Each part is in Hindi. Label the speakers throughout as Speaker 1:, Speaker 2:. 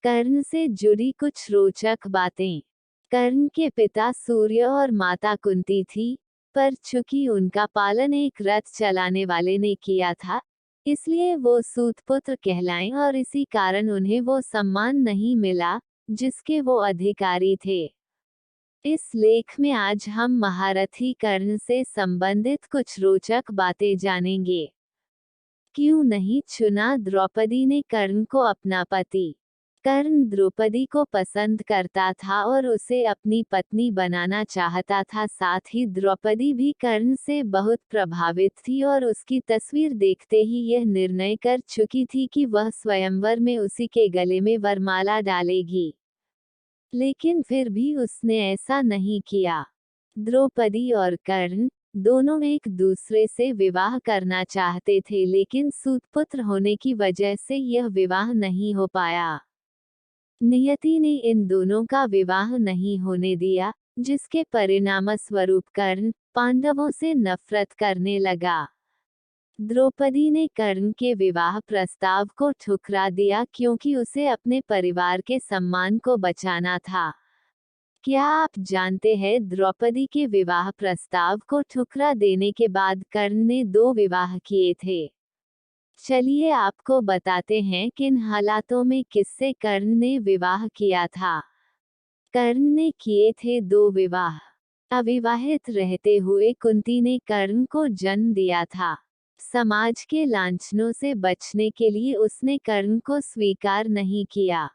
Speaker 1: कर्ण से जुड़ी कुछ रोचक बातें। कर्ण के पिता सूर्य और माता कुंती थी, पर चूंकि उनका पालन एक रथ चलाने वाले ने किया था, इसलिए वो सूतपुत्र कहलाए और इसी कारण उन्हें वो सम्मान नहीं मिला जिसके वो अधिकारी थे। इस लेख में आज हम महारथी कर्ण से संबंधित कुछ रोचक बातें जानेंगे। क्यों नहीं चुना द्रौपदी ने कर्ण को अपना पति? कर्ण द्रौपदी को पसंद करता था और उसे अपनी पत्नी बनाना चाहता था। साथ ही द्रौपदी भी कर्ण से बहुत प्रभावित थी और उसकी तस्वीर देखते ही यह निर्णय कर चुकी थी कि वह स्वयंवर में उसी के गले में वरमाला डालेगी। लेकिन फिर भी उसने ऐसा नहीं किया। द्रौपदी और कर्ण दोनों एक दूसरे से विवाह करना चाहते थे, लेकिन सूतपुत्र होने की वजह से यह विवाह नहीं हो पाया। नियति ने इन दोनों का विवाह नहीं होने दिया, जिसके परिणामस्वरूप कर्ण पांडवों से नफरत करने लगा। द्रौपदी ने कर्ण के विवाह प्रस्ताव को ठुकरा दिया क्योंकि उसे अपने परिवार के सम्मान को बचाना था। क्या आप जानते हैं द्रौपदी के विवाह प्रस्ताव को ठुकरा देने के बाद कर्ण ने 2 विवाह किए थे? चलिए आपको बताते हैं किन हालातों में किससे कर्ण ने विवाह किया था। कर्ण ने किए थे 2 विवाह। अविवाहित रहते हुए कुंती ने कर्ण को जन्म दिया था। समाज के लांछनों से बचने के लिए उसने कर्ण को स्वीकार नहीं किया।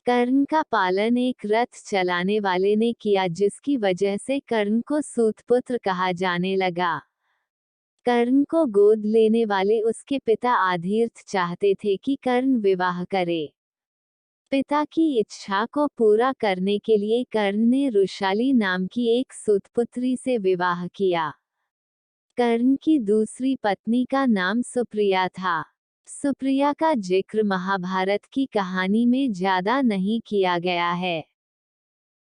Speaker 1: कर्ण का पालन एक रथ चलाने वाले ने किया, जिसकी वजह से कर्ण को सूतपुत्र कहा जाने लगा। कर्ण को गोद लेने वाले उसके पिता आधीर्थ चाहते थे कि कर्ण विवाह करे। पिता की इच्छा को पूरा करने के लिए कर्ण ने रुशाली नाम की एक सूतपुत्री से विवाह किया। कर्ण की दूसरी पत्नी का नाम सुप्रिया था। सुप्रिया का जिक्र महाभारत की कहानी में ज्यादा नहीं किया गया है।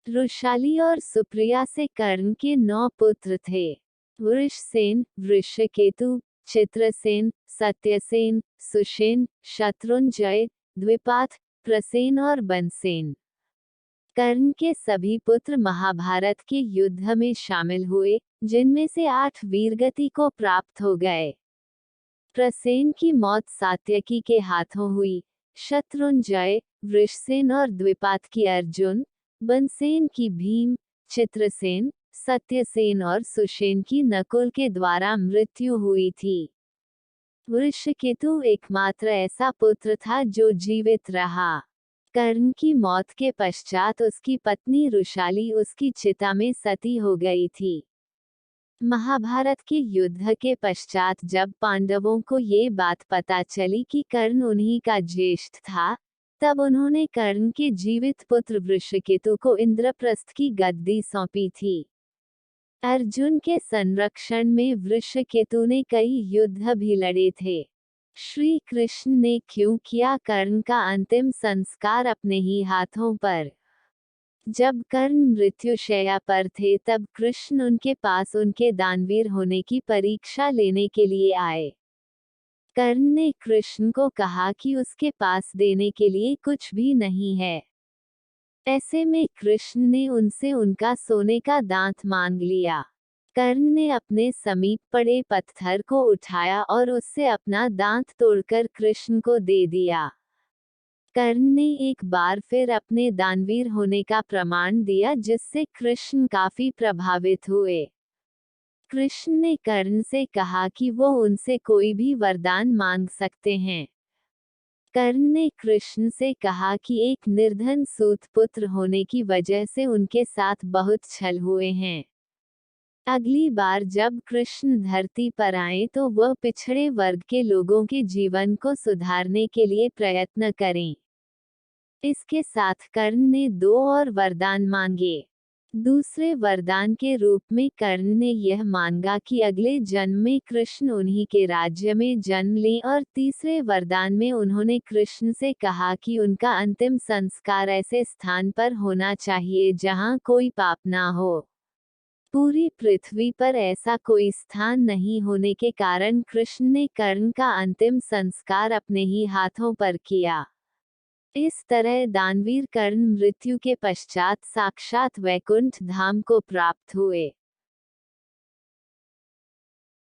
Speaker 1: रुशाली और सुप्रिया से कर्ण के 9 पुत्र थे। वृषसेन, वृषकेतु, चित्रसेन, सत्यसेन, सुषेण, शत्रुंजय, द्विपात, प्रसेन और बनसेन। कर्ण के सभी पुत्र महाभारत के युद्ध में शामिल हुए, जिनमें से 8 वीरगति को प्राप्त हो गए। प्रसेन की मौत सात्यकी के हाथों हुई। शत्रुंजय, वृषसेन और द्विपात की अर्जुन, बनसेन की भीम, चित्रसेन, सत्यसेन और सुषेण की नकुल के द्वारा मृत्यु हुई थी। वृषकेतु एकमात्र ऐसा पुत्र था जो जीवित रहा। कर्ण की मौत के पश्चात उसकी पत्नी रुशाली उसकी चिता में सती हो गई थी। महाभारत के युद्ध के पश्चात जब पांडवों को ये बात पता चली कि कर्ण उन्हीं का ज्येष्ठ था, तब उन्होंने कर्ण के जीवित पुत्र वृषकेतु को इंद्रप्रस्थ की गद्दी सौंपी थी। अर्जुन के संरक्षण में वृषकेतु ने कई युद्ध भी लड़े थे। श्री कृष्ण ने क्यों किया कर्ण का अंतिम संस्कार अपने ही हाथों पर? जब कर्ण मृत्युशैया पर थे तब कृष्ण उनके पास उनके दानवीर होने की परीक्षा लेने के लिए आए। कर्ण ने कृष्ण को कहा कि उसके पास देने के लिए कुछ भी नहीं है। ऐसे में कृष्ण ने उनसे उनका सोने का दांत मांग लिया। कर्ण ने अपने समीप पड़े पत्थर को उठाया और उससे अपना दांत तोड़कर कृष्ण को दे दिया। कर्ण ने एक बार फिर अपने दानवीर होने का प्रमाण दिया, जिससे कृष्ण काफी प्रभावित हुए। कृष्ण ने कर्ण से कहा कि वो उनसे कोई भी वरदान मांग सकते हैं। कर्ण ने कृष्ण से कहा कि एक निर्धन सूतपुत्र होने की वजह से उनके साथ बहुत छल हुए हैं। अगली बार जब कृष्ण धरती पर आए तो वह पिछड़े वर्ग के लोगों के जीवन को सुधारने के लिए प्रयत्न करें। इसके साथ कर्ण ने 2 और वरदान मांगे। दूसरे वरदान के रूप में कर्ण ने यह मांगा कि अगले जन्म में कृष्ण उन्हीं के राज्य में जन्म लें, और तीसरे वरदान में उन्होंने कृष्ण से कहा कि उनका अंतिम संस्कार ऐसे स्थान पर होना चाहिए जहां कोई पाप ना हो। पूरी पृथ्वी पर ऐसा कोई स्थान नहीं होने के कारण कृष्ण ने कर्ण का अंतिम संस्कार अपने ही हाथों पर किया। इस तरह दानवीर कर्ण मृत्यु के पश्चात साक्षात वैकुंठ धाम को प्राप्त हुए।